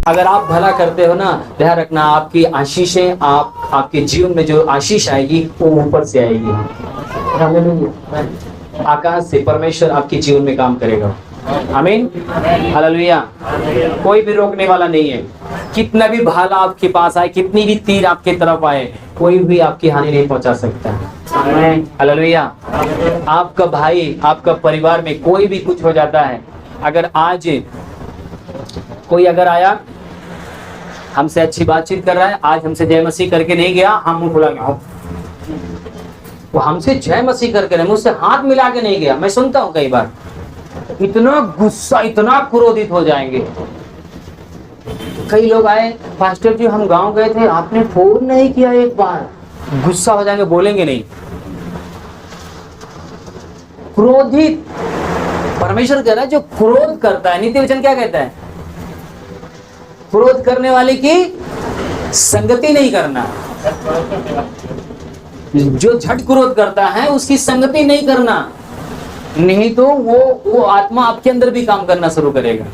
अगर आप भला करते हो ना, ध्यान रखना आपकी आशीषें, आपके जीवन में जो आशीष आएगी वो ऊपर से आएगी। आकाश से परमेश्वर आपके जीवन में काम करेगा। आमीन, हालेलुया। कोई भी रोकने वाला नहीं है। कितना भी भाला आपके पास आए, कितनी भी तीर आपके तरफ आए, कोई भी आपकी हानि नहीं पहुंचा सकता। हालेलुया। आपका भाई, आपका परिवार में कोई भी कुछ हो जाता है, अगर आज कोई अगर आया हमसे अच्छी बातचीत कर रहा है, आज हमसे जय मसीह करके नहीं गया, हम मुंह खुला गया, वो हमसे जय मसीह करके नहीं, मुझसे हाथ मिला के नहीं गया, मैं सुनता हूं कई बार, इतना गुस्सा, इतना क्रोधित हो जाएंगे। कई लोग आए, पास्टर जी हम गांव गए थे, आपने फोन नहीं किया एक बार, गुस्सा हो जाएंगे, बोलेंगे नहीं, क्रोधित। परमेश्वर कह रहा है जो क्रोध करता है, नीति वचन क्या कहता है? क्रोध करने वाले की संगति नहीं करना। जो झट क्रोध करता है उसकी संगति नहीं करना, नहीं तो वो आत्मा आपके अंदर भी काम करना शुरू करेगा।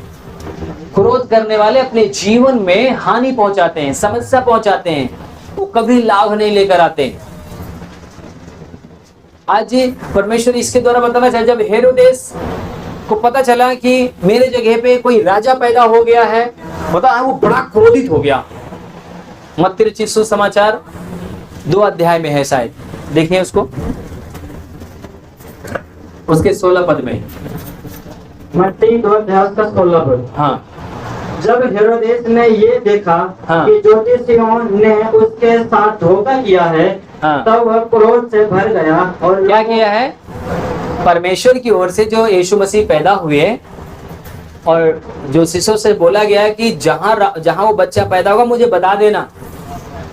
क्रोध करने वाले अपने जीवन में हानि पहुंचाते हैं, समस्या पहुंचाते हैं, वो कभी लाभ नहीं लेकर आते। आज परमेश्वर इसके द्वारा बताना चाहे, जब हेरोदेस को पता चला कि मेरे जगह पे कोई राजा पैदा हो गया है, बता वो बड़ा क्रोधित हो गया। मत्ती रचित सुसमाचार 2 अध्याय में है शायद, देखिए उसको, उसके 16 पद में। मत्ती 2 अध्याय का 16 पद। हाँ। जब हेरोदेस ने ये देखा कि ज्योतिषियों ने उसके साथ धोखा किया है, तब वह क्रोध से भर गया और क्या किया है? परमेश्वर की ओर से जो यीशु मसीह पैदा हुए और जो शिष्यों से बोला गया है कि जहां वो बच्चा पैदा होगा मुझे बता देना,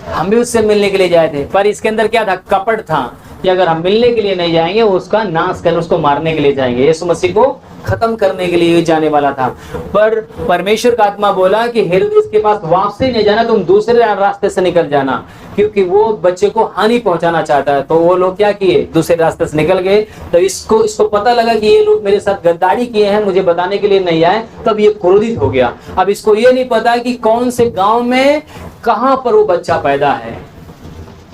हम भी उससे मिलने के लिए जाए थे, पर इसके अंदर क्या था? कपट था कि अगर हम मिलने के लिए नहीं जाएंगे, उसका नाश करने, उसको मारने के लिए जाएंगे। यीशु मसीह को खत्म करने के लिए जाने वाला था। पर परमेश्वर का आत्मा बोला कि हेरोदेस के पास वापसी नहीं जाना, तुम दूसरे रास्ते से निकल जाना, क्योंकि वो बच्चे को हानि पहुंचाना चाहता है। तो वो लोग क्या किए? दूसरे रास्ते से निकल गए। तो इसको पता लगा कि ये लोग मेरे साथ गद्दारी किए हैं, मुझे बताने के लिए नहीं आए, तब ये क्रोधित हो गया। अब इसको ये नहीं पता कि कौन से गांव में कहां पर वो बच्चा पैदा है,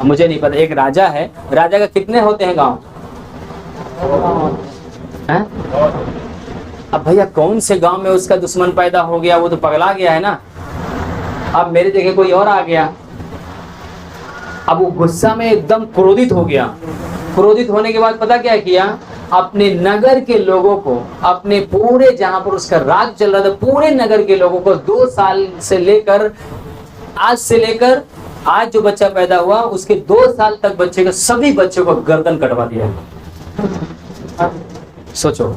मुझे नहीं पता। एक राजा है, राजा का कितने होते हैं गांव? अब भैया कौन से गांव में उसका दुश्मन पैदा हो गया, वो तो पगला गया है ना। अब मेरे जगह कोई और आ गया, अब वो गुस्सा में एकदम क्रोधित हो गया। क्रोधित होने के बाद पता क्या किया? अपने नगर के लोगों को, अपने पूरे जहां पर उसका राज चल रहा था, पूरे नगर के लोगों को 2 साल से लेकर आज जो बच्चा पैदा हुआ उसके 2 साल तक बच्चे के सभी बच्चों को गर्दन कटवा दिया। सोचो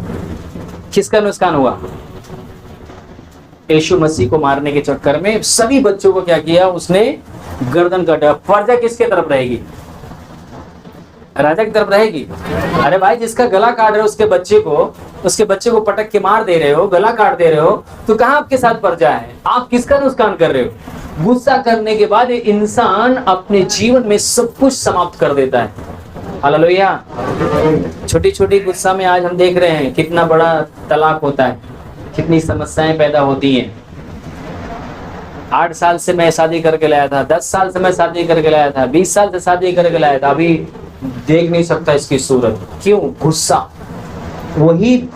किसका नुकसान हुआ? यीशु मसीह को मारने के चक्कर में सभी बच्चों को क्या किया? उसने गर्दन काटा। फर्जा किसके तरफ रहेगी? राजा की तरफ रहेगी। अरे भाई, जिसका गला काट रहे हो उसके बच्चे को पटक के मार दे रहे हो, गला काट दे रहे हो, तो कहां आपके साथ फर्जा है? आप किसका नुकसान कर रहे हो? गुस्सा करने के बाद इंसान अपने जीवन में सब कुछ समाप्त कर देता है। हालेलुया। छोटी छोटी गुस्सा में आज हम देख रहे हैं कितना बड़ा तलाक होता है, कितनी समस्याएं पैदा होती हैं। 8 साल से मैं शादी करके लाया था, 10 साल से मैं शादी करके लाया था, 20 साल से शादी करके लाया था, अभी देख नहीं सकता इसकी सूरत। क्यों? गुस्सा। वही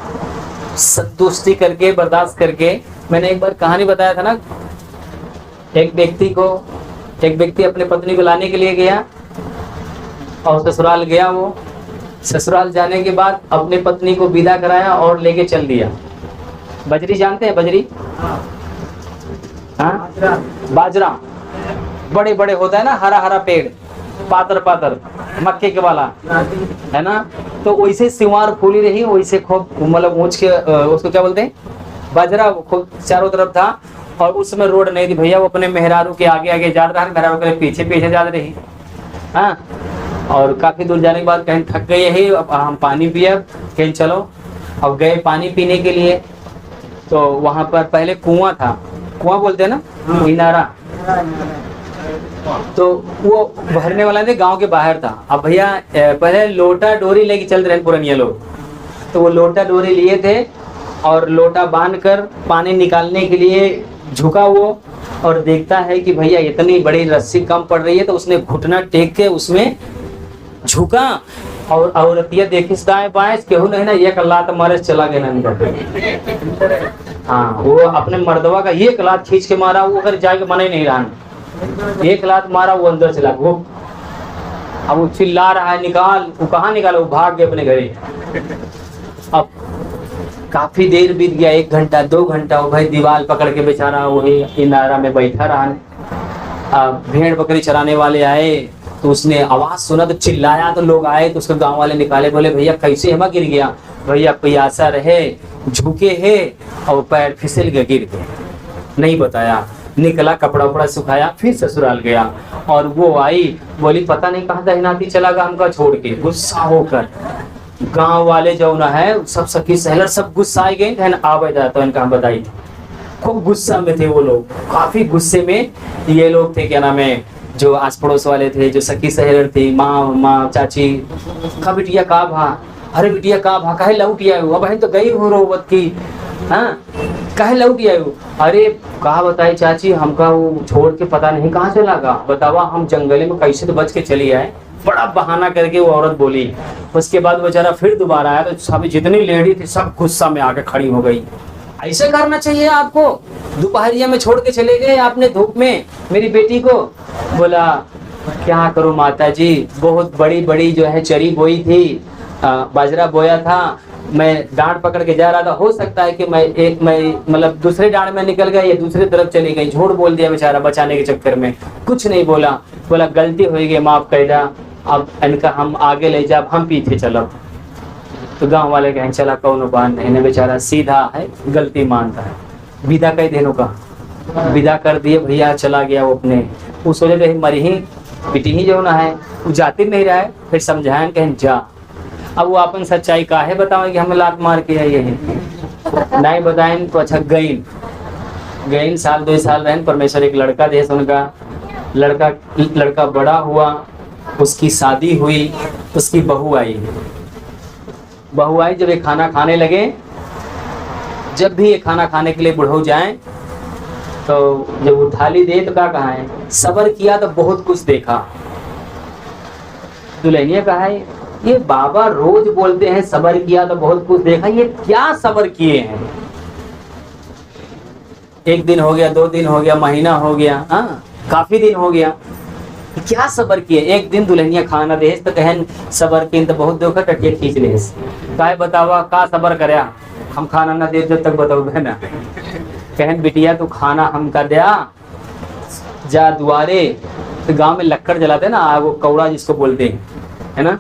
संतुष्टि करके, बर्दाश्त करके। मैंने एक बार कहानी बताया था ना, एक व्यक्ति अपने पत्नी को लाने के लिए गया और ससुराल गया। वो ससुराल जाने के बाद अपने पत्नी को विदा कराया और लेके चल दिया। बजरी जानते हैं? बजरी, हाँ, बाजरा बड़े बड़े होता है ना, हरा हरा पेड़, पातर पातर, मक्के के वाला है ना। तो वैसे सिवार फूली रही, वैसे खूब मतलब ऊंच के, उसको क्या बोलते हैं, बाजरा खूब चारों तरफ था। और उस समय रोड नहीं थी भैया, वो अपने मेहरारू के आगे आगे जा रहा है, मेहरारू के पीछे पीछे जा रही। हाँ, और काफी दूर जाने के बाद कहीं थक गए है, अब हम पानी पिए, कहीं चलो। अब गए पानी पीने के लिए, तो वहां पर पहले कुआं था, कुआं बोलते हैं ना, इनारा। तो वो भरने वाला थे, गांव के बाहर था। अब भैया पहले लोटा डोरी लेके चल रहे पुरानिया लोग, तो वो लोटा डोरी लिए थे और लोटा बांधकर पानी निकालने के लिए झुका वो, और देखता है कि भैया इतनी बड़ी रस्सी कम पड़ रही है, तो उसने घुटना टेक के उसमें झुका और औरतिया देखी दाएं बाएं केहू नहीं ना, एक लात मारे चला गया अंदर। हाँ, वो अपने मर्दवा का एक लात खींच के मारा, वो अगर जाके मना ही नहीं रहा, एक लात मारा वो अंदर चला। वो अब वो चिल्ला रहा है निकाल, वो कहाँ निकाला, वो भाग गए अपने घरे। अब काफी देर बीत गया, 1 घंटा 2 घंटा, वो भाई दीवार पकड़ के बेचारा वही किनारा में बैठा रहा। भेड़ बकरी चराने वाले आए तो उसने आवाज सुना तो चिल्लाया, तो लोग आए तो उसके गांव वाले निकाले, बोले भैया कैसे हमा गिर गया? भैया प्यासा रहे, झुके है और पैर फिसल गया, गिर गए, नहीं बताया। निकला, कपड़ा उपड़ा सुखाया, फिर ससुराल गया और वो आई, बोली पता नहीं कहाँ दहनाती चला गया हमका छोड़ के। गुस्सा होकर गांव वाले जो ना है सब सखी सहलर सब गुस्सा आ गए, आवे जाता इनका हम बताई थी। खूब गुस्सा में थे वो लोग, काफी गुस्से में ये लोग थे, क्या नाम है, जो आस पड़ोस वाले थे, जो सखी सहलर थी, माँ चाची। का बिटिया का भा, अरे बिटिया का भा, कहे लौट आयो, अब तो गई हो रोवत की, हाँ कहे लौट आयो। अरे कहा बताई चाची, हमका वो छोड़ के पता नहीं कहाँ चला गया, बतावा हम जंगले में कैसे तो बच के चली आए। बड़ा बहाना करके वो औरत बोली। उसके बाद बेचारा फिर दोबारा आया तो सब जितनी लेडी थी सब गुस्सा में आके खड़ी हो गई। ऐसे करना चाहिए आपको, दोपहरिया में छोड़ के चले गए आपने धूप में मेरी बेटी को। बोला क्या करूं माता जी, बहुत बड़ी बड़ी जो है चरी बोई थी, बाजरा बोया था, मैं डांड पकड़ के जा रहा था, हो सकता है कि मैं मतलब दूसरे डांड में निकल गया या दूसरी तरफ चली गई, झूठ बोल दिया बेचारा बचाने के चक्कर में, कुछ नहीं बोला। बोला गलती हो गई, माफ कर दा, अब इनका हम आगे ले जा, हम पीछे चलो। तो गांव वाले कहें चला कौन बात नहीं, बेचारा सीधा है, गलती मानता है। विदा कई दिनों का विदा कर दिए, भैया चला गया वो अपने, वो सोचे थे मरी ही पिटी ही जो ना है, वो जाती नहीं रहा है। फिर समझाएं कहें जा, अब वो अपन सच्चाई का है बताओ कि हमें लात मार के आई है, नहीं बताएं तो अच्छा गई 1-2 साल रहें। परमेश्वर एक लड़का दे, उनका लड़का बड़ा हुआ, उसकी शादी हुई, उसकी बहू आई। जब ये खाना खाने लगे, जब भी ये खाना खाने के लिए बुढ़ऊ जाएं तो जब वो थाली दे तो क्या कहा है, सबर किया तो बहुत कुछ देखा। दुल्हनिया कहा है ये बाबा रोज बोलते हैं सबर किया तो बहुत कुछ देखा, ये क्या सबर किए हैं? 1 दिन हो गया, 2 दिन हो गया, महीना हो गया, हाँ काफी दिन हो गया, क्या सबर किए? एक दिन दुल्हनिया खाना दे तो कहन सबर की तो बहुत देखा, टटिया खींच ले काहे बतावा का सबर करया, हम खाना ना दे जब तक बताओ ना। कहन बिटिया तू खाना हम कर दिया, जा दुआरे, तो गांव में लक्कड़ जलाते ना, आग कौड़ा जिसको बोलते हैं, है ना,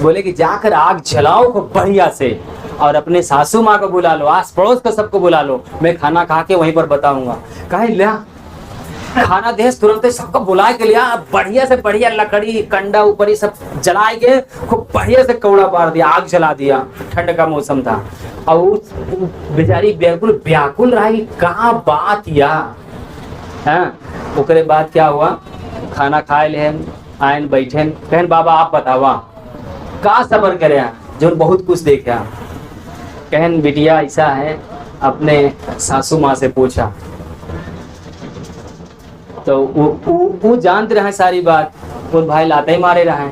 बोले कि जाकर आग जलाओ खूब बढ़िया से और अपने सासू माँ को बुला लो, आस पड़ोस को सबको बुला लो, मैं खाना खा के वहीं पर बताऊंगा। कहे लिया खाना देश तुरंत सबको बुला के लिया, बढ़िया से बढ़िया लकड़ी कंडा ऊपर ही सब जलाए गए, खूब बढ़िया से कौड़ा बार दिया, आग जला दिया, ठंड का मौसम था। और बेचारी बिल्कुल व्याकुल रही, कहाँ बात या है। उसके बाद क्या हुआ, खाना खाए ले आयन बैठे, कहन बाबा आप बतावा का सबर करे जो बहुत कुछ देखा। कहन बिटिया ऐसा है, अपने सासू माँ से पूछा तो वो जानते रहे सारी बात, वो भाई लाते ही मारे रहे।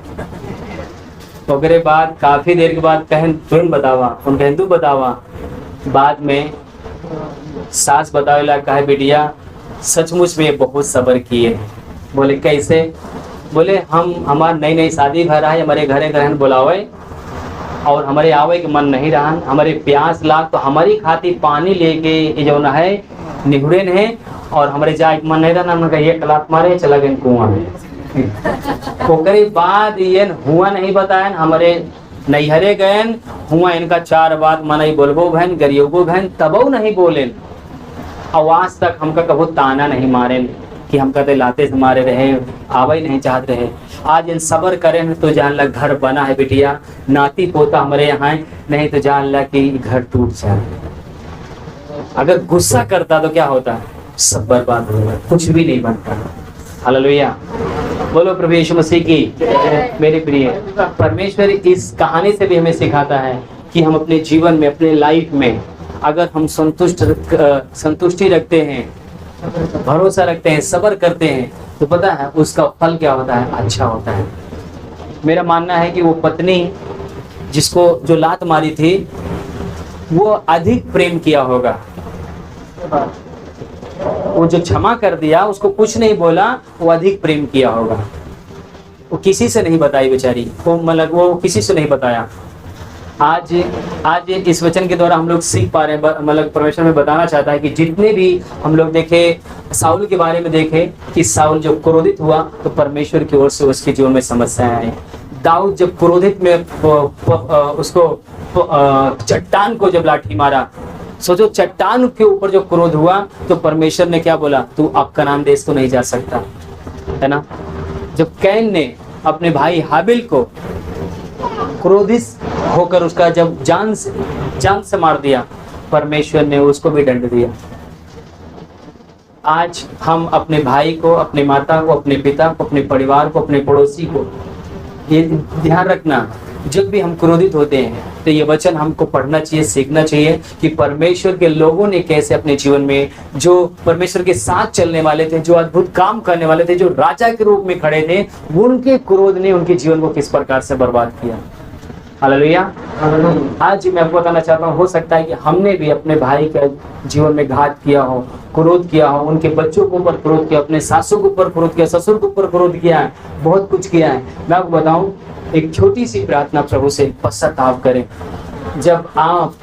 ओकरे बाद काफी देर के बाद कहन तुम बतावा, उन कहन तू बतावा। बाद में सास बतावे ला, कहे बिटिया सचमुच में बहुत सब्र किए। बोले कैसे? बोले हमार नई शादी भर रहा है, हमारे घरे ग्रहण बुलावे और हमारे आवे के मन नहीं रहा, हमारे प्यास लाग तो हमारी खातिर पानी लेके जो न है निहुरे है, और हमारे जाए मन नहीं रहा, हमने कहा ये कलाक मारे चला गए कुआं में। ओकरे बाद ये हुआ नहीं बताए, हमारे नैहरे गए हुआ, इनका 4 बात मनई बोलबो बहन गरियोगो बहन तबो नहीं बोले, आवाज तक हमका कबो ताना नहीं मारे कि हम कहते लाते से मारे रहे, आवे नहीं चाहते रहे। आज इन सबर करें तो जान लग घर बना है बिटिया, नाती पोता हमारे यहाँ है, नहीं तो जान लग कि घर टूट जाए। अगर गुस्सा करता तो क्या होता, सब बर्बाद होगा, कुछ भी नहीं बनता। हालेलुया, बोलो प्रभु यीशु मसीह की। मेरे प्रिय, परमेश्वर इस कहानी से भी हमें सिखाता है कि हम अपने जीवन में, अपने लाइफ में अगर हम संतुष्टि रखते हैं भरोसा रखते हैं, सब्र करते हैं, तो पता है उसका फल क्या होता है? अच्छा होता है। मेरा मानना है कि वो पत्नी जिसको जो लात मारी थी वो अधिक प्रेम किया होगा। वो जो क्षमा कर दिया, उसको कुछ नहीं बोला, वो अधिक प्रेम किया होगा। वो किसी से नहीं बताई बेचारी, वो किसी से नहीं बताया। आज इस वचन के द्वारा हम लोग सीख पा रहे हैं, मतलब परमेश्वर में बताना चाहता है कि जितने भी हम लोग देखे साउल के बारे में देखे कि साउल जब क्रोधित हुआ तो परमेश्वर की ओर से उसके जीवन में समस्याएं आई। दाऊद जब क्रोधित में उसको चट्टान को जब लाठी मारा, सोचो चट्टान के ऊपर जो क्रोध हुआ तो परमेश्वर ने क्या बोला? तू अब कनान देश तो नहीं जा सकता, है ना। जब कैन ने अपने भाई हाबिल को क्रोधित होकर उसका जब जान से मार दिया, परमेश्वर ने उसको भी दंड दिया। आज हम अपने भाई को, अपने माता को, अपने पिता को, अपने परिवार को, अपने पड़ोसी को, ये ध्यान रखना, जब भी हम क्रोधित होते हैं तो ये वचन हमको पढ़ना चाहिए, सीखना चाहिए कि परमेश्वर के लोगों ने कैसे अपने जीवन में, जो परमेश्वर के साथ चलने वाले थे, जो अद्भुत काम करने वाले थे, जो राजा के रूप में खड़े थे, उनके क्रोध ने उनके जीवन को किस प्रकार से बर्बाद किया। हालेलुया। आज मैं आपको बताना चाहता हूँ, हो सकता है कि हमने भी अपने भाई के जीवन में घात किया हो, क्रोध किया हो, उनके बच्चों के ऊपर क्रोध किया, अपने सासू के ऊपर क्रोध किया, ससुर के ऊपर क्रोध किया है, बहुत कुछ किया है। मैं आपको बताऊं, एक छोटी सी प्रार्थना प्रभु से पश्चाताप करें। जब आप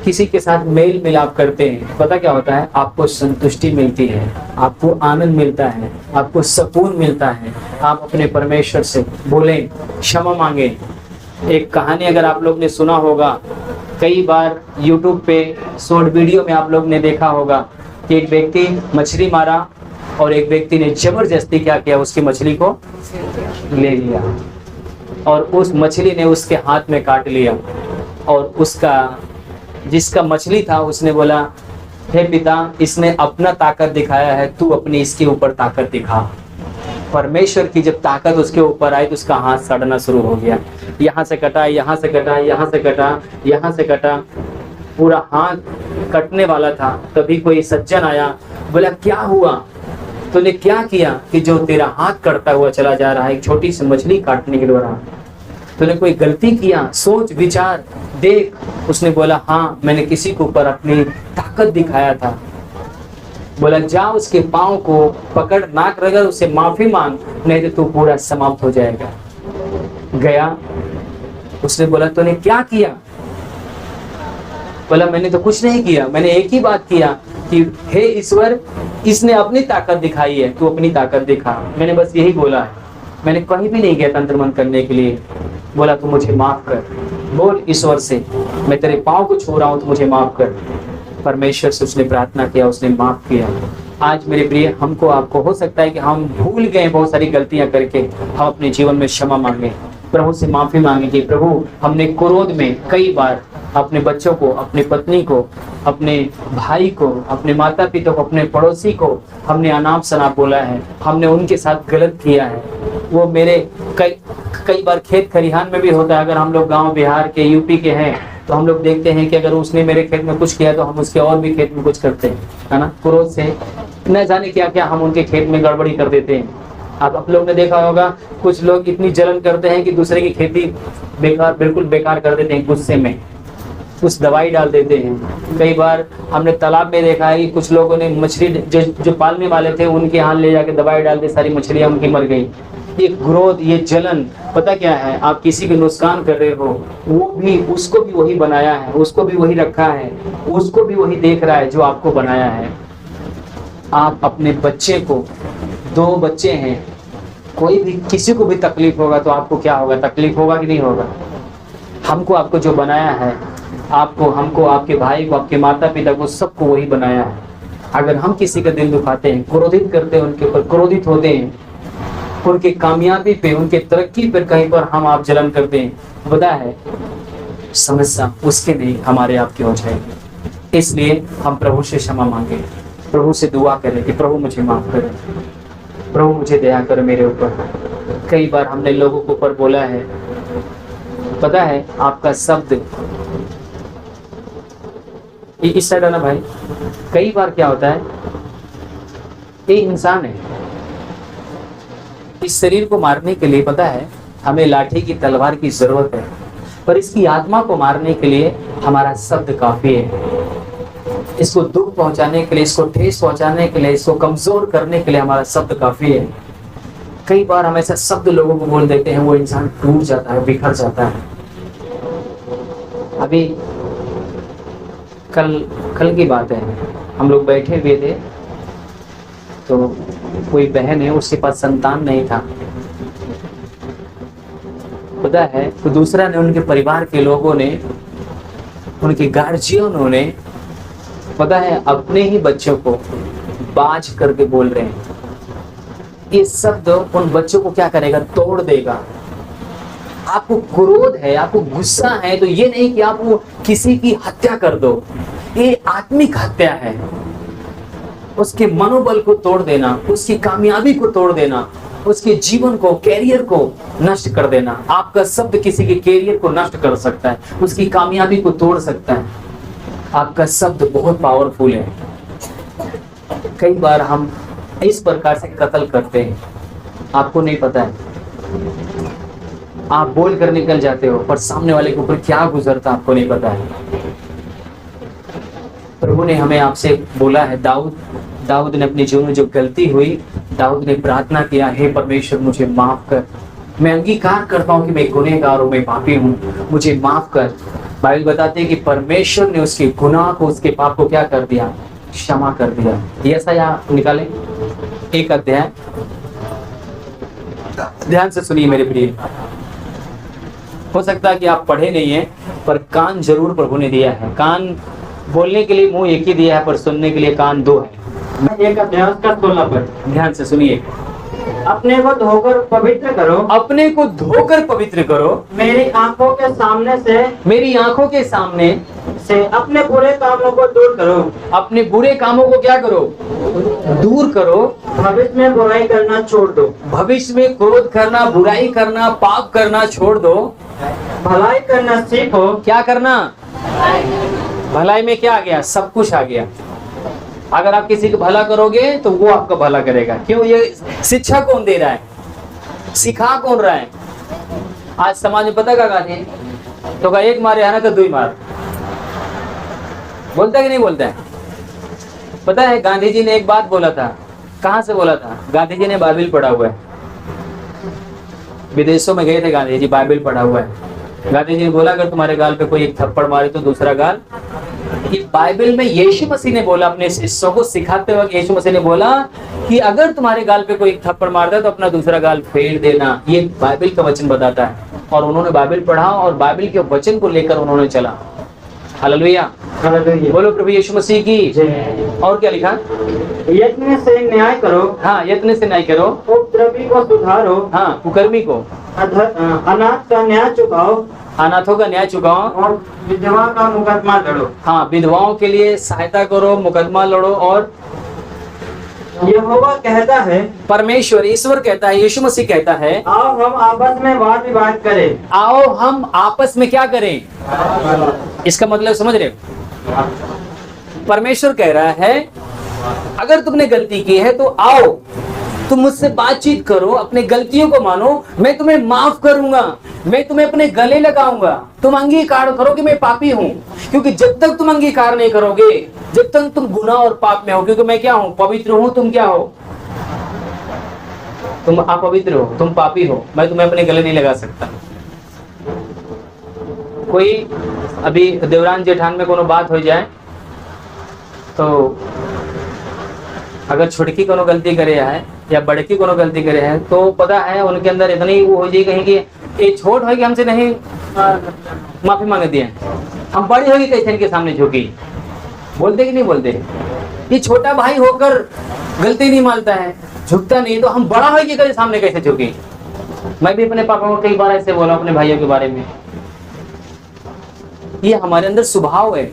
किसी के साथ मेल मिलाप करते हैं, पता क्या होता है? आपको संतुष्टि मिलती है, आपको आनंद मिलता है, आपको सुकून मिलता है। आप अपने परमेश्वर से बोलें, क्षमा मांगे। एक कहानी अगर आप लोग ने सुना होगा, कई बार YouTube पे शॉर्ट वीडियो में आप लोग ने देखा होगा कि एक व्यक्ति मछली मारा और एक व्यक्ति ने जबरदस्ती क्या किया, उसकी मछली को ले लिया और उस मछली ने उसके हाथ में काट लिया। और उसका जिसका मछली था उसने बोला, हे पिता, इसने अपना ताकत दिखाया है, तू अपनी इसके ऊपर ताकत दिखा। परमेश्वर की जब ताकत उसके ऊपर आई तो उसका हाथ सड़ना शुरू हो गया। यहाँ से कटा, यहाँ से कटा, यहाँ से कटा, यहाँ से कटा, पूरा हाथ कटने वाला था। तभी कोई सज्जन आया, बोला क्या हुआ, तूने क्या किया कि जो तेरा हाथ कटता हुआ चला जा रहा है एक छोटी सी मछली काटने के दौरान? तूने कोई गलती किया? सोच विचार देख। उसने बोला, हाँ, मैंने किसी के ऊपर अपनी ताकत दिखाया था। बोला, जा उसके पाँव को पकड़, नाक रगड़, उससे माफी मांग, नहीं तो तू पूरा समाप्त हो जाएगा। गया, उसने बोला, तूने क्या किया? बोला, मैंने तो कुछ नहीं किया, मैंने एक ही बात किया कि हे ईश्वर, इसने अपनी ताकत दिखाई है, तू अपनी ताकत दिखा। मैंने बस यही बोला है, मैंने कहीं भी नहीं गया तंत्र मंत्र करने के लिए। बोला, तू मुझे माफ कर। बोल ईश्वर से, मैं तेरे पाँव को छू रहा हूँ, तो मुझे माफ कर। परमेश्वर से उसने प्रार्थना किया, उसने माफ किया। आज मेरे प्रिय, हमको आपको हो सकता है कि हम भूल गए बहुत सारी गलतियां करके, हम अपने जीवन में क्षमा मांगे, प्रभु से माफी मांगे कि प्रभु, हमने क्रोध में कई बार अपने बच्चों को, अपनी पत्नी को, अपने भाई को, अपने माता पिता को, अपने पड़ोसी को हमने अनाप शनाप बोला है, हमने उनके साथ गलत किया है। वो मेरे कई बार खेत खलिहान में भी होता है। अगर हम लोग गांव बिहार के, यूपी के हैं तो हम लोग देखते हैं कि अगर उसने मेरे खेत में कुछ किया तो हम उसके और भी खेत में कुछ करते हैं, है ना। क्रोध से न जाने क्या क्या हम उनके खेत में गड़बड़ी कर देते हैं। आप लोग ने देखा होगा, कुछ लोग इतनी जलन करते हैं कि दूसरे की खेती बिल्कुल बेकार कर देते हैं, गुस्से में कुछ दवाई डाल देते हैं। कई बार हमने तालाब में देखा है कि कुछ लोगों ने मछली जो पालने वाले थे उनके यहाँ ले जाके दवाई डाल दी, सारी मछलियाँ उनकी मर गई। ये क्रोध, ये जलन, पता क्या है? आप किसी के नुकसान कर रहे हो, वो भी, उसको भी वही बनाया है, उसको भी वही रखा है, उसको भी वही देख रहा है जो आपको बनाया है। आप अपने बच्चे को, 2 बच्चे हैं, कोई भी किसी को भी तकलीफ होगा तो आपको क्या होगा? तकलीफ होगा कि नहीं होगा? हमको, आपको जो बनाया है, आपको, हमको, आपके भाई को, आपके माता पिता को, सबको वही बनाया है। अगर हम किसी का दिल दुखाते हैं, क्रोधित करते हैं, उनके ऊपर क्रोधित होते हैं, उनकी कामयाबी पे, उनके तरक्की पर कहीं पर हम आप जलन करते हैं, पता है समस्या उसके नहीं, हमारे आपके हो जाएगी। इसलिए हम प्रभु से क्षमा मांगे, प्रभु से दुआ करें कि प्रभु मुझे माफ करे, प्रभु मुझे दया कर मेरे ऊपर। कई बार हमने लोगों के ऊपर बोला है, पता है आपका शब्द, इस साइड आना भाई। कई बार क्या होता है, ये इंसान है। इस शरीर को मारने के लिए पता है हमें लाठी की तलवार की जरूरत है, पर इसकी आत्मा को मारने के लिए हमारा शब्द काफी है। इसको दुख पहुंचाने के लिए, इसको ठेस पहुंचाने के लिए, इसको कमजोर करने के लिए हमारा शब्द काफी है। कई बार हम ऐसा शब्द लोगों को बोल देते हैं, वो इंसान टूट जाता है, बिखर जाता है। अभी कल की बात है, हम लोग बैठे हुए थे तो कोई बहन है, उसके पास संतान नहीं था, पता है, तो दूसरा ने, उनके परिवार के लोगों ने, उनके गार्जियनों ने, पता है, अपने ही बच्चों को बाज करके बोल रहे हैं। ये शब्द उन बच्चों को क्या करेगा? तोड़ देगा। आपको क्रोध है, आपको गुस्सा है, तो ये नहीं कि आप वो किसी की हत्या कर दो, ये आत्मिक हत्या है। उसके मनोबल को तोड़ देना, उसकी कामयाबी को तोड़ देना, उसके जीवन को, कैरियर को नष्ट कर देना। आपका शब्द किसी के कैरियर को नष्ट कर सकता है, उसकी कामयाबी को तोड़ सकता है। आपका शब्द बहुत पावरफुल है। कई बार हम इस प्रकार से कत्ल करते हैं, आपको नहीं पता है। आप बोल कर निकल जाते हो, पर सामने वाले के ऊपर क्या गुजरता आपको नहीं पता है। प्रभु ने हमें आपसे बोला है, दाऊद ने अपने जीवन में जो गलती हुई, दाऊद ने प्रार्थना किया, हे परमेश्वर मुझे माफ कर, मैं अंगीकार करता हूँ कि मैं गुनहगार हूँ, मैं पापी हूँ, मुझे माफ कर। बाइबल बताते हैं कि परमेश्वर ने उसके गुनाह को, उसके पाप को क्या कर दिया? क्षमा कर दिया। यशायाह निकालें 1 अध्याय, ध्यान से सुनिए मेरे प्रिय। हो सकता है कि आप पढ़े नहीं है, पर कान जरूर प्रभु ने दिया है। कान बोलने के लिए मुंह एक ही दिया है, पर सुनने के लिए कान 2 है। मैं 1 अध्याय उसका 16 पर, ध्यान से सुनिए। अपने को धोकर पवित्र करो, अपने को धोकर पवित्र करो, मेरी आंखों के सामने से, मेरी आंखों के सामने से अपने बुरे कामों को दूर करो। अपने बुरे कामों को क्या करो? दूर करो। भविष्य में बुराई करना छोड़ दो, भविष्य में क्रोध करना, बुराई करना, पाप करना छोड़ दो, भलाई करना सीखो। क्या करना? भलाई में क्या आ गया? सब कुछ आ गया। अगर आप किसी का भला करोगे तो वो आपका भला करेगा। क्यों? ये शिक्षा कौन दे रहा है? सिखा कौन रहा है? आज समाज में पता क्या गाते हैं? तो का एक मारे है ना तो 2 मार, बोलता है कि नहीं बोलता है? पता है गांधी जी ने एक बात बोला था, कहां से बोला था? गांधी जी ने बाइबल पढ़ा हुआ है, विदेशों में गए थे गांधी जी, बाइबल पढ़ा हुआ है। गांधी जी ने बोला अगर तुम्हारे गाल पे कोई एक थप्पड़ मारे तो दूसरा गाल। ये बाइबल में यीशु मसीह ने बोला, अपने शिष्यों को सिखाते वक्त यीशु मसीह ने बोला कि अगर तुम्हारे गाल पे कोई एक थप्पड़ मारता है तो अपना दूसरा गाल फेर देना। ये बाइबल का वचन बताता है। और उन्होंने बाइबल पढ़ा और बाइबल के वचन को लेकर उन्होंने चला। हालेलुया, बोलो प्रभु यीशु मसीह की। और क्या लिखा? यत्न से न्याय करो। हाँ, यत्न से न्याय करो, उपद्रवी को सुधारो। हाँ, कुकर्मी को, अनाथ का न्याय चुकाओ, अनाथों का न्याय चुकाओ, और विधवा का मुकदमा लड़ो। हाँ, विधवाओं के लिए सहायता करो, मुकदमा लड़ो। और यहोवा कहता है, परमेश्वर, ईश्वर कहता है, यीशु मसीह कहता है, आओ हम आपस में वाद विवाद करें। आओ हम आपस में क्या करें? इसका मतलब समझ रहे हो? परमेश्वर कह रहा है अगर तुमने गलती की है तो आओ, तुम मुझसे बातचीत करो, अपने गलतियों को मानो, मैं तुम्हें माफ करूंगा, मैं तुम्हें अपने गले लगाऊंगा। तुम अंगीकार करो कि मैं पापी हूं, क्योंकि जब तक तुम अंगीकार नहीं करोगे, जब तक तुम गुनाह और पाप में हो, क्योंकि मैं क्या हूं? पवित्र हूं। तुम क्या हो? तुम अपवित्र हो, तुम पापी हो। मैं तुम्हें अपने गले नहीं लगा सकता। कोई अभी देवरान जेठान में कोनो बात हो जाए तो अगर छोटकी कोनो गलती करे है या बड़की कोनो गलती करे है तो पता है उनके अंदर इतनी वो हो जाए कहीं कि ये छोट होगी हमसे नहीं माफी मांगे दिए, हम बड़ी होगी कैसे इनके सामने झुकी। बोलते कि नहीं बोलते? ये छोटा भाई होकर गलती नहीं मानता है, झुकता नहीं, तो हम बड़ा होगी कैसे सामने कैसे झुकी। मैं भी अपने पापा को कई बार ऐसे बोला अपने भाइयों के बारे में। ये हमारे अंदर स्वभाव है।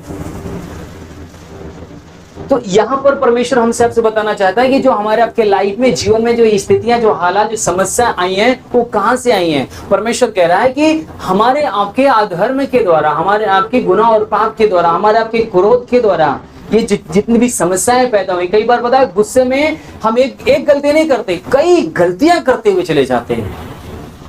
तो यहाँ पर परमेश्वर हमसे आपसे बताना चाहता है कि जो हमारे आपके लाइफ में, जीवन में जो स्थितियां, जो हालात, जो समस्या आई हैं, वो कहां से आई हैं। परमेश्वर कह रहा है कि हमारे आपके अधर्म के द्वारा, हमारे आपके गुनाह और पाप के द्वारा, हमारे आपके क्रोध के द्वारा ये जितनी भी समस्याएं पैदा हुई, कई बार पता है गुस्से में हम एक गलती नहीं करते, कई गलतियां करते हुए चले जाते हैं,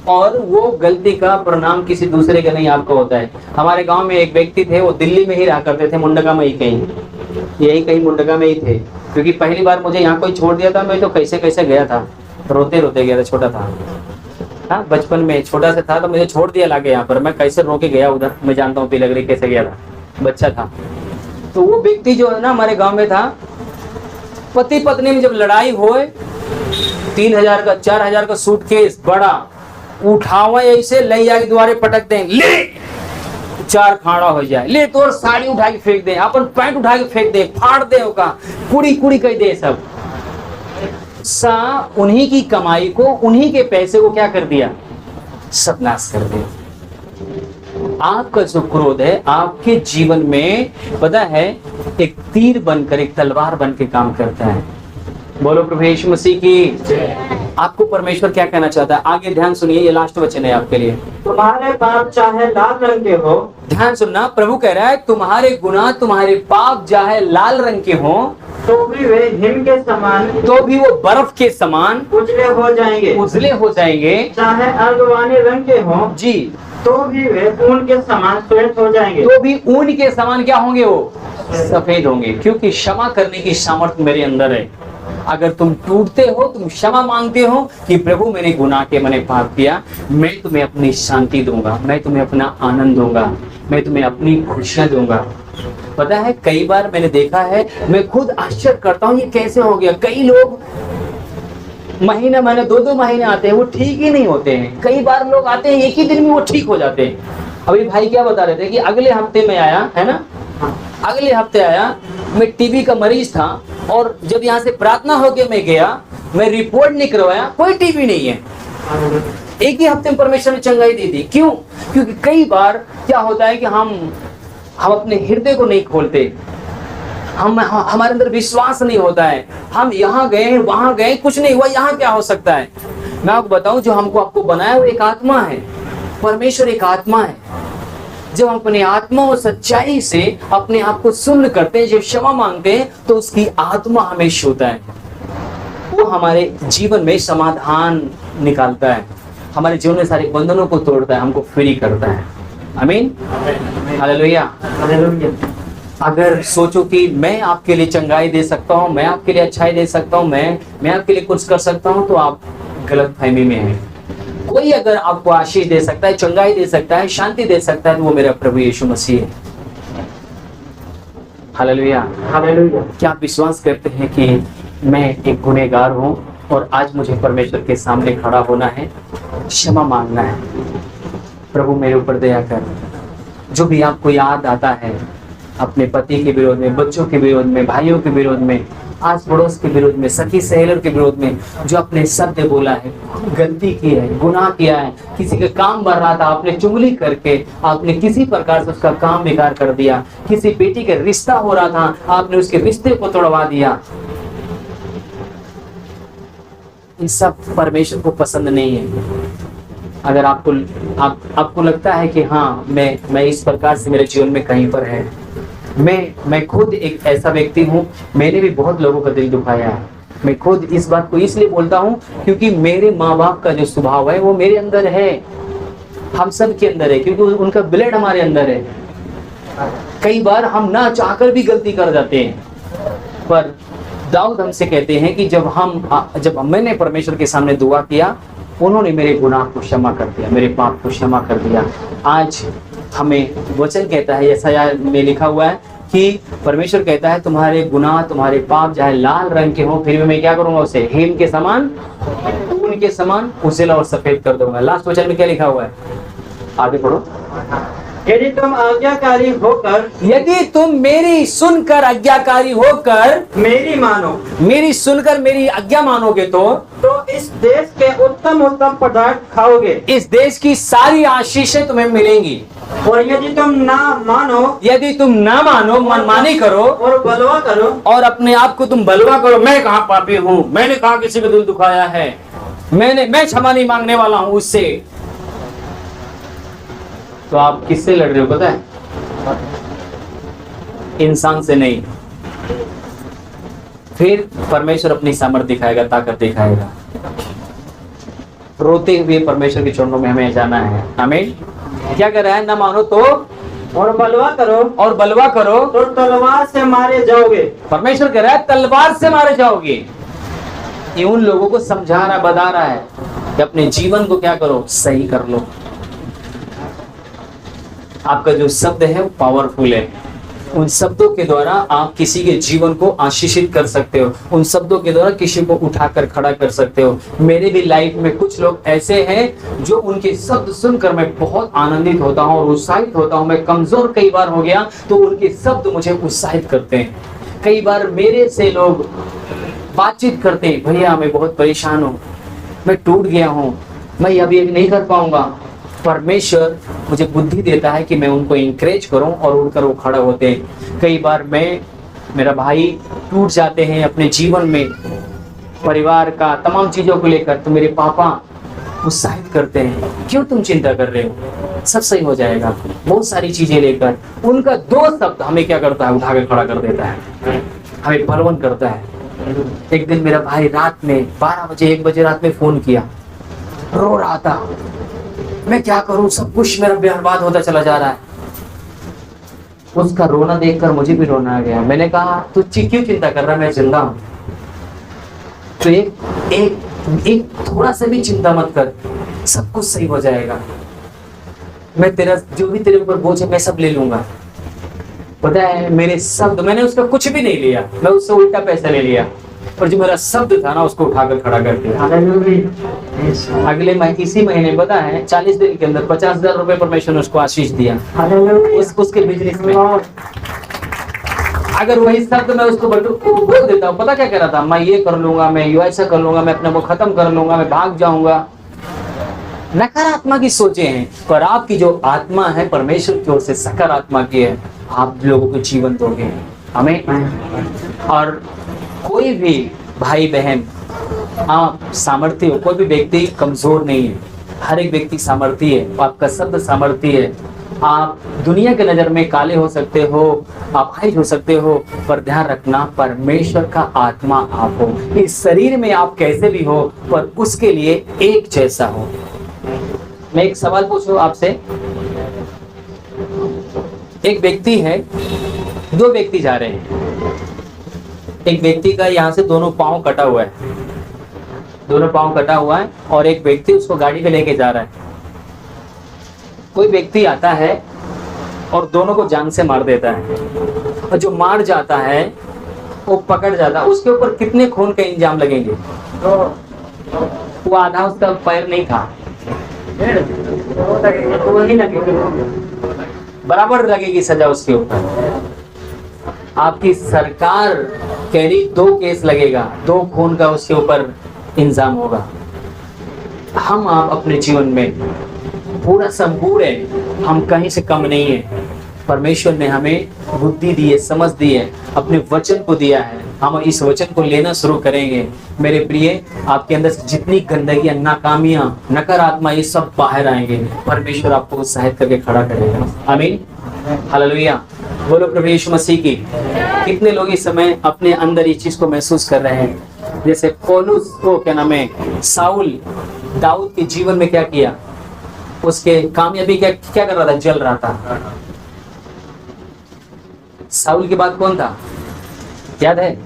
और वो गलती का परिणाम किसी दूसरे का नहीं आपका होता है। हमारे गांव में एक व्यक्ति थे, वो दिल्ली में ही रहा करते थे, मुंडका में ही कहीं मुंडका में ही थे, क्योंकि पहली बार मुझे यहाँ कोई छोड़ दिया था, मैं तो कैसे कैसे गया था, रोते रोते गया था, छोटा था, हाँ बचपन में छोटा सा था, तो मुझे छोड़ दिया लाके यहाँ पर, मैं कैसे रो के गया उधर, मैं जानता हूँ पीलगरी कैसे गया था, बच्चा था। तो वो व्यक्ति जो है ना हमारे गांव में था, पति पत्नी में जब लड़ाई होए, 3000 का 4000 का सूटकेस बड़ा उठावा, ऐसे ले जाके द्वारे पटक दें, ले 4 खाड़ा हो जाए, ले तो साड़ी उठा के फेंक दे, अपन पैंट उठा के फेंक दे, फाड़ दे, का कुड़ी कुड़ी कह दे, सब सा उन्हीं की कमाई को, उन्हीं के पैसे को क्या कर दिया, सत्यानाश कर दिया। आपका जो क्रोध है आपके जीवन में पता है एक तीर बनकर, एक तलवार बन के काम करता है। बोलो प्रभु यीशु मसीह की। आपको परमेश्वर क्या कहना चाहता है, आगे ध्यान सुनिए, ये लास्ट वचन है आपके लिए। तुम्हारे पाप चाहे लाल रंग के हो, ध्यान सुनना, प्रभु कह रहा है तुम्हारे गुनाह, तुम्हारे पाप चाहे लाल रंग के हो, तो भी वे हिम के समान, तो भी वो बर्फ के समान उजले हो जाएंगे, उजले हो जाएंगे। चाहे अर्धवानी रंग के हो जी, तो भी वे ऊन के समान श्वेत हो जाएंगे, तो भी ऊन के समान क्या होंगे, वो सफेद होंगे, क्योंकि क्षमा करने की सामर्थ्य मेरे अंदर है। अगर तुम टूटते हो, तुम क्षमा मांगते हो कि प्रभु मैंने गुनाह के, मैंने पाप किया, मैं तुम्हें अपनी शांति दूंगा, मैं तुम्हें अपना आनंद दूंगा, मैं तुम्हें अपनी खुशियां दूंगा। पता है कई बार मैंने देखा है, मैं खुद आश्चर्य करता हूँ ये कैसे हो गया। कई लोग महीने 2-2 महीने आते हैं, वो ठीक ही नहीं होते हैं। कई बार लोग आते हैं एक ही दिन में वो ठीक हो जाते हैं। अभी भाई क्या बता रहे थे कि अगले हफ्ते में आया है ना, अगले हफ्ते आया, मैं टीबी का मरीज था, और जब यहाँ से प्रार्थना होके मैं गया, मैं रिपोर्ट नहीं करवाया, कोई टीबी नहीं है। एक ही हफ्ते में परमेश्वर ने चंगाई दी थी। क्यों? क्योंकि कई बार क्या होता है कि हम अपने हृदय को नहीं खोलते, हमारे अंदर विश्वास नहीं होता है। हम यहाँ गए, वहां गए, कुछ नहीं हुआ, यहाँ क्या हो सकता है। मैं आपको बताऊं, जो हमको आपको बनाया वो एक आत्मा है, परमेश्वर एक आत्मा है। जब हम अपने आत्मा और सच्चाई से अपने आप को सुन्न करते हैं, जब क्षमा मांगते हैं, तो उसकी आत्मा हमें छूता है, वो हमारे जीवन में समाधान निकालता है, हमारे जीवन में सारे बंधनों को तोड़ता है, हमको फ्री करता है। आमीन, हालेलुया, हालेलुया। अगर सोचो कि मैं आपके लिए चंगाई दे सकता हूँ, मैं आपके लिए अच्छाई दे सकता हूँ, मैं आपके लिए कुछ कर सकता हूँ, तो आप गलत फहमी में हैं। कोई अगर आपको आशीष दे सकता है, चंगाई दे सकता है, शांति दे सकता है, तो वो मेरा प्रभु यीशु मसीह है। Hallelujah, hallelujah. क्या आप विश्वास करते हैं कि मैं एक गुनहगार हूँ और आज मुझे परमेश्वर के सामने खड़ा होना है, क्षमा मांगना है, प्रभु मेरे ऊपर दया कर। जो भी आपको याद आता है अपने पति के विरोध में, बच्चों के विरोध में, भाइयों के विरोध में, आस पड़ोस के विरोध में, सखी सहेलियों के विरोध में, जो अपने शब्द बोला है, गलती की है, गुनाह किया है, किसी का काम बढ़ रहा था, आपने चुगली करके आपने किसी प्रकार से उसका काम बेकार कर दिया, किसी बेटी का रिश्ता हो रहा था, आपने उसके रिश्ते को तोड़वा दिया, ये सब परमेश्वर को पसंद नहीं है। अगर आपको लगता है कि हाँ मैं इस प्रकार से मेरे जीवन में कहीं पर है, मैं खुद एक ऐसा व्यक्ति हूँ, मैंने भी बहुत लोगों का दिल दुखाया है। मैं खुद इस बात को इसलिए बोलता हूँ क्योंकि मेरे माँ बाप का जो स्वभाव है वो मेरे अंदर है, हम सब के अंदर है, क्योंकि उनका ब्लड हमारे अंदर है। कई बार हम ना चाहकर भी गलती कर जाते हैं, पर दाऊद हमसे कहते हैं कि जब मैंने परमेश्वर के सामने दुआ किया, उन्होंने मेरे गुनाह को क्षमा कर दिया, मेरे पाप को क्षमा कर दिया। आज हमें वचन कहता है, यशायाह में लिखा हुआ है कि परमेश्वर कहता है तुम्हारे गुनाह, तुम्हारे पाप चाहे लाल रंग के हो, फिर भी मैं क्या करूंगा, उसे हिम के समान, ऊन के समान उजला और सफेद कर दूंगा। लास्ट वचन में क्या लिखा हुआ है, आगे पढ़ो। यदि तुम आज्ञाकारी होकर, यदि तुम मेरी सुनकर आज्ञाकारी होकर मेरी मानो, मेरी सुनकर मेरी आज्ञा मानोगे तो इस देश के उत्तम उत्तम पदार्थ खाओगे, इस देश की सारी आशीषें तुम्हें मिलेंगी। और यदि तुम ना मानो, मनमानी करो और बलवा करो, और अपने आप को तुम बलवा करो, मैं कहाँ पापी हूँ, मैंने कहाँ किसी को दिल दुखाया है, मैं क्षमा नहीं मांगने वाला हूँ उससे, तो आप किससे लड़ रहे हो पता है? इंसान से नहीं, फिर परमेश्वर अपनी सामर्थ दिखाएगा, ताकत दिखाएगा। रोते हुए परमेश्वर के चरणों में हमें जाना है। आमीन। क्या कर रहा है? ना मानो तो और बलवा करो, और बलवा करो तो तलवार से मारे जाओगे। परमेश्वर कह रहा है तलवार से मारे जाओगे। ये उन लोगों को समझा रहा, बता रहा है कि अपने जीवन को क्या करो, सही कर लो। आपका जो शब्द है वो पावरफुल है। उन शब्दों के द्वारा आप किसी के जीवन को आशीषित कर सकते हो। उन शब्दों के द्वारा किसी को उठाकर खड़ा कर सकते हो। मेरे भी लाइफ में कुछ लोग ऐसे हैं जो उनके शब्द सुनकर मैं बहुत आनंदित होता हूँ और उत्साहित होता हूँ। मैं कमजोर कई बार हो गया तो उनके शब्द मुझे उत्साहित करते हैं। कई बार मेरे से लोग बातचीत करते हैं, भैया मैं बहुत परेशान हूँ, मैं टूट गया हूँ, मैं अभी एक नहीं कर पाऊंगा। परमेश्वर मुझे बुद्धि देता है कि मैं उनको इंकरेज करूं और उठकर वो खड़ा होते हैं। कई बार मेरा भाई टूट जाते हैं अपने जीवन में, परिवार का तमाम चीजों को लेकर, तो मेरे पापा उत्साहित करते हैं, क्यों तुम चिंता कर रहे हो, सब सही हो जाएगा। बहुत सारी चीजें लेकर उनका 2 शब्द हमें क्या करता है, उठाकर खड़ा कर देता है, हमें बलवंत करता है। एक दिन मेरा भाई रात में 12 बजे 1 बजे रात में फोन किया, रो रहा था, मैं क्या करूं, सब कुछ मेरा बर्बाद होता चला जा रहा है। उसका रोना देखकर मुझे भी रोना आ गया। मैंने कहा तू क्यों चिंता कर रहा है, मैं जिंदा हूं। तो एक थोड़ा सा भी चिंता मत कर, सब कुछ सही हो जाएगा। मैं तेरा जो भी तेरे ऊपर बोझ है मैं सब ले लूंगा। पता है मेरे शब्द, मैंने उसका कुछ भी नहीं लिया, मैं उससे उल्टा पैसा ले लिया, और जो मेरा शब्द था ना उसको उठाकर खड़ा कर दिया। अगले इसी महीने पता है 40 दिन के अंदर 50,000 रुपए परमेश्वर ने उसको आशीष दिया उसके बिजनेस में। अगर वही शब्द मैं उसको बोल देता हूँ, पता क्या कह रहा था, मैं ये कर लूंगा, मैं ये ऐसा कर लूंगा, मैं अपने को खत्म कर लूंगा, मैं भाग जाऊंगा। नकारात्मक की सोचे हैं, पर आपकी जो आत्मा है परमेश्वर की ओर से सकारात्मक की है, आप लोगों को जीवन दोगे। हमें और कोई भी भाई बहन आप सामर्थ्य हो, कोई भी व्यक्ति कमजोर नहीं है, हर एक व्यक्ति सामर्थ्य है। आपका शब्द सामर्थ्य है। आप दुनिया के नजर में काले हो सकते हो, आप हाइट हो सकते हो, पर ध्यान रखना परमेश्वर का आत्मा आप हो। इस शरीर में आप कैसे भी हो, पर उसके लिए एक जैसा हो। मैं एक सवाल पूछूं आपसे, एक व्यक्ति है, 2 व्यक्ति जा रहे हैं। एक व्यक्ति का यहाँ से दोनों पाँव कटा हुआ है, दोनों पाँव कटा हुआ है, और एक व्यक्ति उसको गाड़ी पे लेके जा रहा है। कोई व्यक्ति आता है और दोनों को जान से मार देता है, और जो मार जाता है वो पकड़ जाता है। उसके ऊपर कितने खून के इंजाम लगेंगे? वो आधा उसका पैर नहीं था, बराबर लगेगी सजा उसके ऊपर। आपकी सरकार कह रही 2 केस लगेगा, 2 खून का उसके ऊपर इंजाम होगा। हम आप अपने जीवन में पूरा संपूर्ण है, हम कहीं से कम नहीं है। परमेश्वर ने हमें बुद्धि दी है, समझ दी है, अपने वचन को दिया है। हम इस वचन को लेना शुरू करेंगे। मेरे प्रिय, आपके अंदर से जितनी गंदगियां, नाकामियां, नकारात्मक, ये सब बाहर आएंगे। परमेश्वर आपको उत्साहित करके खड़ा करेगा। आमीन, हालेलुया, बोलो प्रभु यीशु मसीह की। कितने लोग इस समय अपने अंदर इस चीज को महसूस कर रहे हैं? जैसे पौलुस को क्या नाम है, साउल दाऊद के जीवन में क्या किया, उसके कामयाबी क्या कर रहा था, जल रहा था। साउल के बाद कौन था, याद है?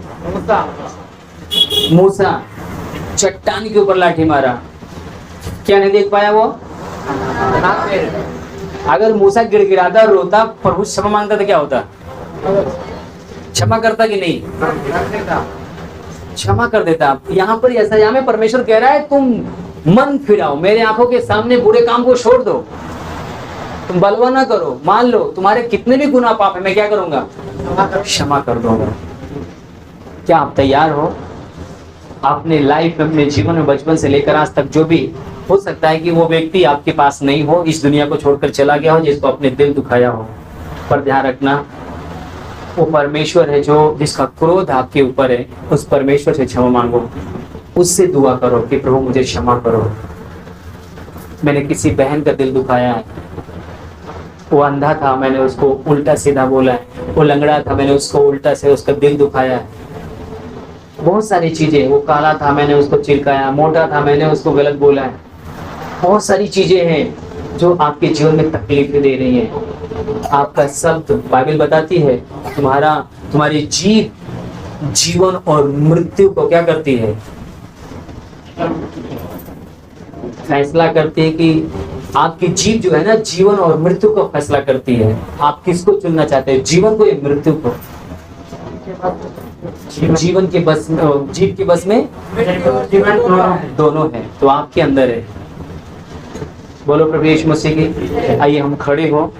मूसा चट्टान के ऊपर लाठी मारा, क्या नहीं देख पाया वो? अगर मूसा गिड़गिड़ाता रोता, प्रभु क्षमा मांगता तो क्या होता? क्षमा करता कि नहीं? क्षमा कर देता। यहाँ पर ऐसा, यहाँ में परमेश्वर कह रहा है तुम मन फिराओ, मेरे आंखों के सामने बुरे काम को छोड़ दो, तुम बलवा ना करो। मान लो तुम्हारे कितने भी गुनाह पाप है, मैं क्या करूंगा? क्षमा कर दूंगा। क्या आप तैयार हो? आपने लाइफ में, अपने जीवन में, बचपन से लेकर आज तक जो भी हो सकता है कि वो व्यक्ति आपके पास नहीं हो, इस दुनिया को छोड़कर चला गया हो, जिसको अपने दिल दुखाया हो, पर ध्यान रखना वो परमेश्वर है जो जिसका क्रोध आपके ऊपर है। उस परमेश्वर से क्षमा मांगो, उससे दुआ करो कि प्रभु मुझे क्षमा करो, मैंने किसी बहन का दिल दुखाया है, वो अंधा था, मैंने उसको उल्टा सीधा बोला है। वो लंगड़ा था, मैंने उसको उल्टा से उसका दिल दुखाया है। बहुत सारी चीजें, वो काला था, मैंने उसको चिढ़काया। मोटा था, मैंने उसको गलत बोला है। बहुत सारी चीजें हैं जो आपके जीवन में तकलीफें दे रही हैं। आपका शब्द, बाइबल बताती है, तुम्हारी जीव जीवन और मृत्यु को क्या करती है? फैसला करती है कि आपकी जीव जो है ना, जीवन और मृत्यु को फैसला करती है। आप किसको चुनना चाहते हैं, जीवन को या मृत्यु को? जीवन के बस में, जीव के बस में दोनों है, तो आपके अंदर है। बोलो प्रभु यीशु मसीह की। आइए हम खड़े हो।